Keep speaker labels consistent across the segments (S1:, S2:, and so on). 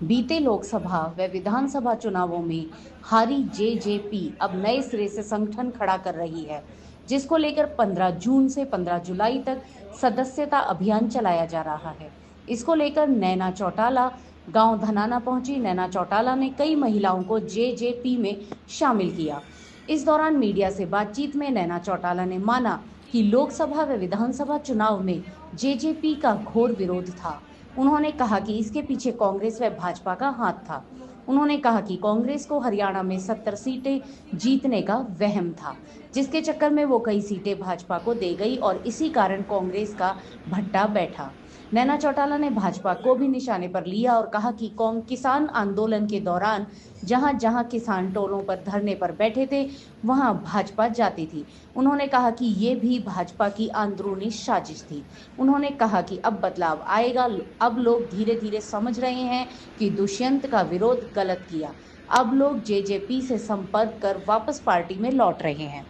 S1: बीते लोकसभा व विधानसभा चुनावों में हारी जेजेपी अब नए सिरे से संगठन खड़ा कर रही है, जिसको लेकर 15 जून से 15 जुलाई तक सदस्यता अभियान चलाया जा रहा है। इसको लेकर नैना चौटाला गांव धनाना पहुंची। नैना चौटाला ने कई महिलाओं को जेजेपी में शामिल किया। इस दौरान मीडिया से बातचीत में नैना चौटाला ने माना कि लोकसभा व विधानसभा चुनाव में जेजेपी का घोर विरोध था। उन्होंने कहा कि इसके पीछे कांग्रेस व भाजपा का हाथ था। उन्होंने कहा कि कांग्रेस को हरियाणा में 70 सीटें जीतने का वहम था, जिसके चक्कर में वो कई सीटें भाजपा को दे गई और इसी कारण कांग्रेस का भट्टा बैठा। नैना चौटाला ने भाजपा को भी निशाने पर लिया और कहा कि किसान आंदोलन के दौरान जहां जहां किसान टोलों पर धरने पर बैठे थे, वहां भाजपा जाती थी। उन्होंने कहा कि ये भी भाजपा की अंदरूनी साजिश थी। उन्होंने कहा कि अब बदलाव आएगा। अब लोग धीरे धीरे समझ रहे हैं कि दुष्यंत का विरोध गलत किया। अब लोग जेजेपी से संपर्क कर वापस पार्टी में लौट रहे हैं।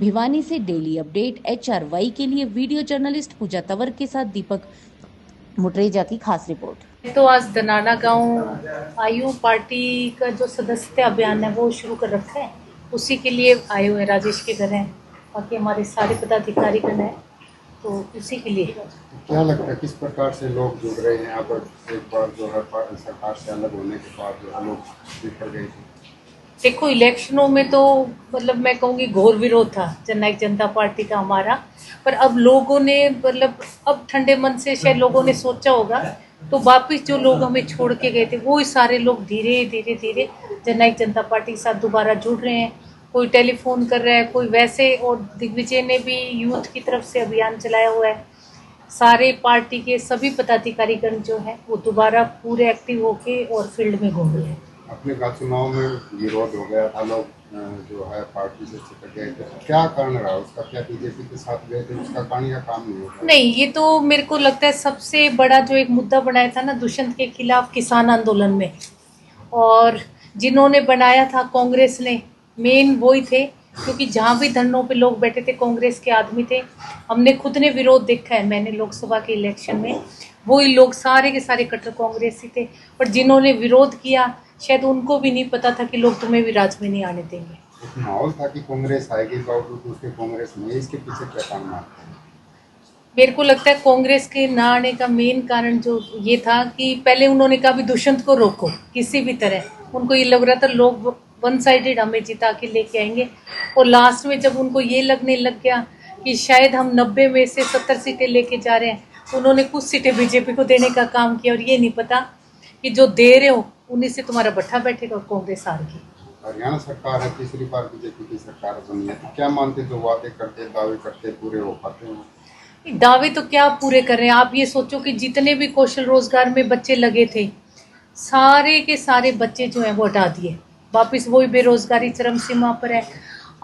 S1: भिवानी से डेली अपडेट HRY के लिए वीडियो जर्नलिस्ट पूजा तंवर के साथ दीपक मुटरेजा की खास रिपोर्ट।
S2: तो आज धनाना गांव आयु पार्टी का जो सदस्यता अभियान है वो शुरू कर रखा है, उसी के लिए आए हुए राजेश के घर हैं, बाकी हमारे सारे पदाधिकारी गण हैं, तो उसी के लिए।
S3: क्या लगता है किस प्रकार से लोग जुड़ रहे हैं? अब एक बार जो है सरकार से अलग होने के बाद जो है लोग बिखर गए थे।
S2: देखो, इलेक्शनों में तो मतलब मैं कहूँगी घोर विरोध था जननायक जनता पार्टी का हमारा, पर अब लोगों ने मतलब अब ठंडे मन से शायद लोगों ने सोचा होगा, तो वापिस जो लोग हमें छोड़ के गए थे वो ही सारे लोग धीरे धीरे धीरे जननायक जनता पार्टी के साथ दोबारा जुड़ रहे हैं। कोई टेलीफोन कर रहा है, कोई वैसे, और दिग्विजय ने भी यूथ की तरफ से अभियान चलाया हुआ है। सारे पार्टी के सभी पदाधिकारीगण जो है वो दोबारा पूरे एक्टिव होके और फील्ड में घूम रहे हैं।
S3: अपने का चुनाव में विरोध हो गया था, लोग जो है पार्टी से चिपक गए थे, क्या कारण रहा उसका? क्या बीजेपी के साथ गए थे, उसका कारण या काम नहीं होता?
S2: नहीं, ये तो मेरे को लगता है सबसे बड़ा जो एक मुद्दा बनाया था ना दुष्यंत के खिलाफ किसान आंदोलन में, और जिन्होंने बनाया था कांग्रेस ने, मेन वही थे, क्योंकि जहाँ भी धरनों पे लोग बैठे थे कांग्रेस के आदमी थे। हमने खुद ने विरोध देखा है, मैंने लोकसभा के इलेक्शन में वही लोग सारे के सारे कट्टर कांग्रेसी थे, पर जिन्होंने विरोध किया शायद उनको भी नहीं पता था कि लोग तुम्हें भी राज में नहीं आने देंगे।
S3: माहौल था कि कांग्रेस आएगी, बावजूद उसके कांग्रेस में, इसके पीछे क्या कारण मानते हैं?
S2: मेरे को लगता है कांग्रेस के ना आने का मेन कारण जो ये था कि पहले उन्होंने कहा भी दुष्यंत को रोको किसी भी तरह। उनको ये लग रहा था लोग वन साइडेड हमें जिता के लेके आएंगे, और लास्ट में जब उनको ये लगने लग गया कि शायद हम 90 में से 70 सीटें लेके जा रहे हैं, उन्होंने कुछ सीटें बीजेपी को देने का काम किया, और ये नहीं पता कि जो दे रहे हो उन्हीं से तुम्हारा भट्ठा बैठेगा और कांग्रेस हार गई।
S3: हरियाणा सरकार है, तीसरी बार बीजेपी की सरकार बनी है, तो क्या मानते जो वादे करते दावे करते पूरे हो पाते हैं?
S2: दावे तो क्या पूरे कर रहे हैं, आप ये सोचो कि जितने भी कौशल रोजगार में बच्चे लगे थे सारे के सारे बच्चे जो हैं वो हटा दिए, वापस वही बेरोजगारी चरम सीमा पर है।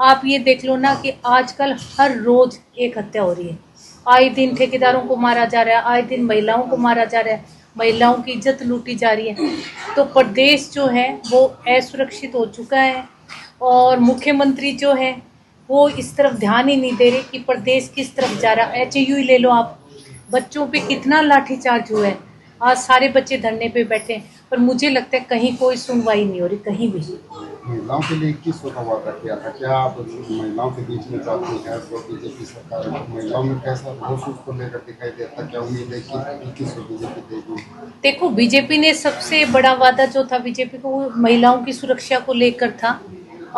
S2: आप ये देख लो ना कि आजकल हर रोज एक हत्या हो रही है, आए दिन ठेकेदारों को मारा जा रहा है, आए दिन महिलाओं को मारा जा रहा है, महिलाओं की इज्जत लूटी जा रही है। तो प्रदेश जो है वो असुरक्षित हो चुका है, और मुख्यमंत्री जो है वो इस तरफ ध्यान ही नहीं दे रहे कि प्रदेश किस तरफ जा रहा है। HAU ही ले लो आप, बच्चों पे कितना लाठीचार्ज हुआ है, आज सारे बच्चे धरने पे बैठे हैं, पर मुझे लगता है कहीं कोई सुनवाई नहीं हो रही कहीं भी।
S3: महिलाओं के लिए 21 का वादा किया था, क्या आप महिलाओं के बीच में जाती हैं जो बीजेपी सरकार है, महिलाओं में कैसा रोष उसको लेकर दिखाई देता? क्या उम्मीद है कि 21 बीजेपी देगी?
S2: देखो, बीजेपी ने सबसे बड़ा वादा जो था बीजेपी को वो महिलाओं की सुरक्षा को लेकर था।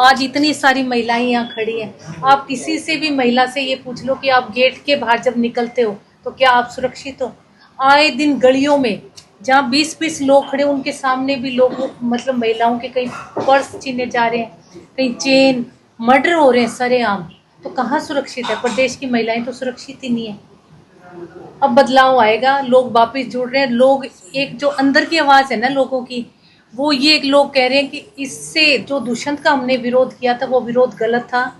S2: आज इतनी सारी महिलाएं यहाँ खड़ी हैं, आप किसी से भी महिला से ये पूछ लो कि आप गेट के बाहर जब निकलते हो तो क्या आप सुरक्षित हो? आए दिन गलियों में जहाँ 20-20 लोग खड़े, उनके सामने भी लोग मतलब महिलाओं के कहीं पर्स छीने जा रहे हैं, कहीं चेन, मर्डर हो रहे हैं सरेआम, तो कहाँ सुरक्षित है? प्रदेश की महिलाएं तो सुरक्षित ही नहीं है। अब बदलाव आएगा, लोग वापस जुड़ रहे हैं, लोग एक जो अंदर की आवाज़ है ना लोगों की, वो ये लोग कह रहे हैं कि इससे जो दुष्यंत का हमने विरोध किया था वो विरोध गलत था,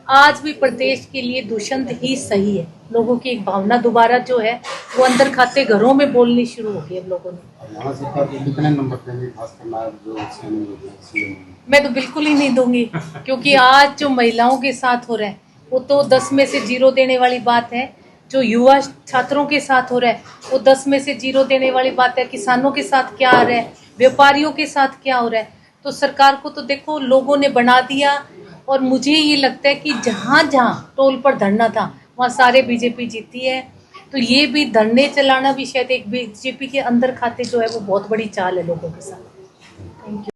S2: आज भी प्रदेश के लिए दुष्यंत ही सही है। लोगों की एक भावना दोबारा जो है वो अंदर खाते घरों में बोलनी शुरू हो गई अब लोगों ने।
S3: हरियाणा सरकार को कितने नंबर देंगे, खास करना जो सीएम?
S2: मैं तो बिल्कुल ही नहीं दूंगी, क्योंकि आज जो महिलाओं के साथ हो रहा है वो तो 10 में से 0 देने वाली बात है, जो युवा छात्रों के साथ हो रहा है वो 10 में से 0 देने वाली बात है, किसानों के साथ क्या आ रहा है व्यापारियों के साथ क्या हो रहा है। तो सरकार को तो देखो लोगों ने बना दिया, और मुझे ये लगता है कि जहाँ जहाँ टोल पर धरना था वहाँ सारे बीजेपी जीती है। तो ये भी धरने चलाना भी शायद एक बीजेपी के अंदर खाते जो है वो बहुत बड़ी चाल है लोगों के साथ। Thank you.